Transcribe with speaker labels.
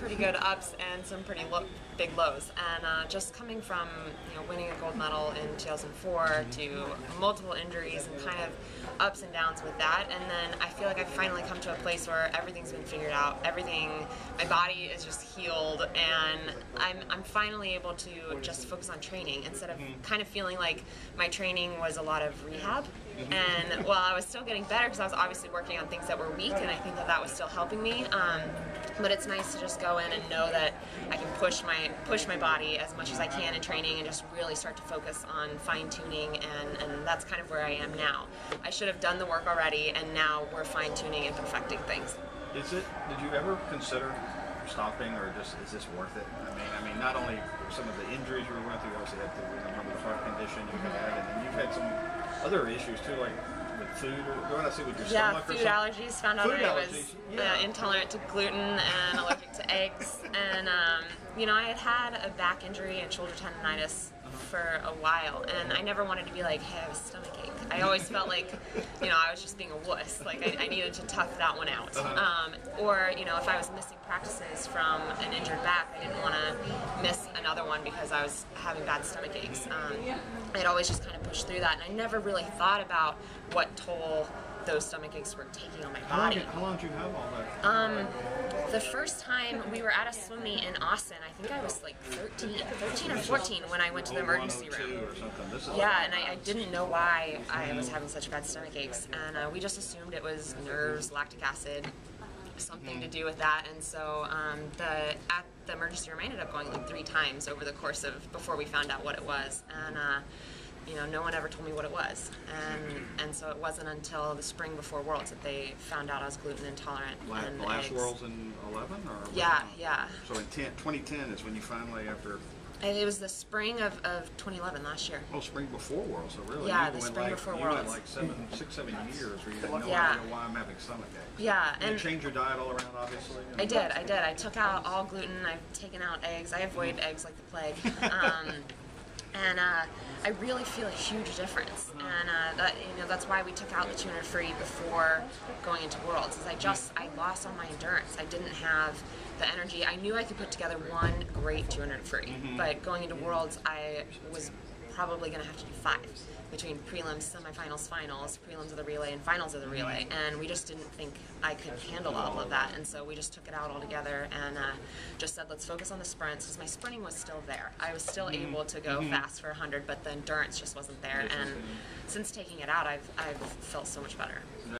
Speaker 1: pretty good ups and some pretty big lows. And just coming from winning a gold medal in 2004 to multiple injuries and kind of ups and downs with that, and then I feel like I've finally come to a place where everything's been figured out. My body is just healed, and I'm finally able to just focus on training instead of kind of feeling like my training was a lot of rehab. And while I was still getting better, because I was obviously working on things that were weak, and I think that was still helping me. But it's nice to just go in and know that I can push my body as much as I can in training and just really start to focus on fine-tuning, and that's kind of where I am now. I should have done the work already, and now we're fine-tuning and perfecting things.
Speaker 2: Did you ever consider stopping, or just is this worth it? I mean, not only some of the injuries you went through, you obviously had the heart condition you had, and then you've had some other issues too, like with food, or what I see with your stomach or something.
Speaker 1: Yeah, food allergies. Found out that I was intolerant to gluten and allergic to eggs, and I had a back injury and shoulder tendonitis for a while, and I never wanted to be like, hey, I have a stomach ache. I always felt like, I was just being a wuss. Like I needed to tough that one out. Or if I was missing practices from an injured back, I didn't want to miss another one because I was having bad stomach aches. I'd always just kind of pushed through that, and I never really thought about what toll those stomach aches were taking on my body.
Speaker 2: How long did you have all that?
Speaker 1: The first time we were at a swim meet in Austin, I think I was like 13 or 14 when I went to the emergency room. Yeah, and I didn't know why I was having such bad stomach aches, and we just assumed it was nerves, lactic acid, something to do with that. And so at the emergency room I ended up going like 3 times over the course of before we found out what it was, and no one ever told me what it was, and so it wasn't until the spring before Worlds that they found out I was gluten intolerant.
Speaker 2: The last Worlds in 11, or
Speaker 1: yeah.
Speaker 2: So in 2010 is when you finally, after.
Speaker 1: It was the spring of 2011, last year.
Speaker 2: Oh, spring before Worlds, so really?
Speaker 1: Yeah, the spring before Worlds.
Speaker 2: You went like 6, 7 years where you had no idea why I'm having stomach aches.
Speaker 1: Yeah.
Speaker 2: And you changed your diet all around, obviously?
Speaker 1: I did. I took out all gluten. I've taken out eggs. I avoid eggs like the plague. And I really feel a huge difference, and that's why we took out the 200 free before going into Worlds. Is I lost all my endurance. I didn't have the energy. I knew I could put together one great 200 free, but going into Worlds, I was probably going to have to do 5 between prelims, semifinals, finals, prelims of the relay, and finals of the relay, and we just didn't think I could handle all of that, and so we just took it out altogether and just said, let's focus on the sprints, because my sprinting was still there. I was still able to go fast for 100, but the endurance just wasn't there, and since taking it out, I've felt so much better.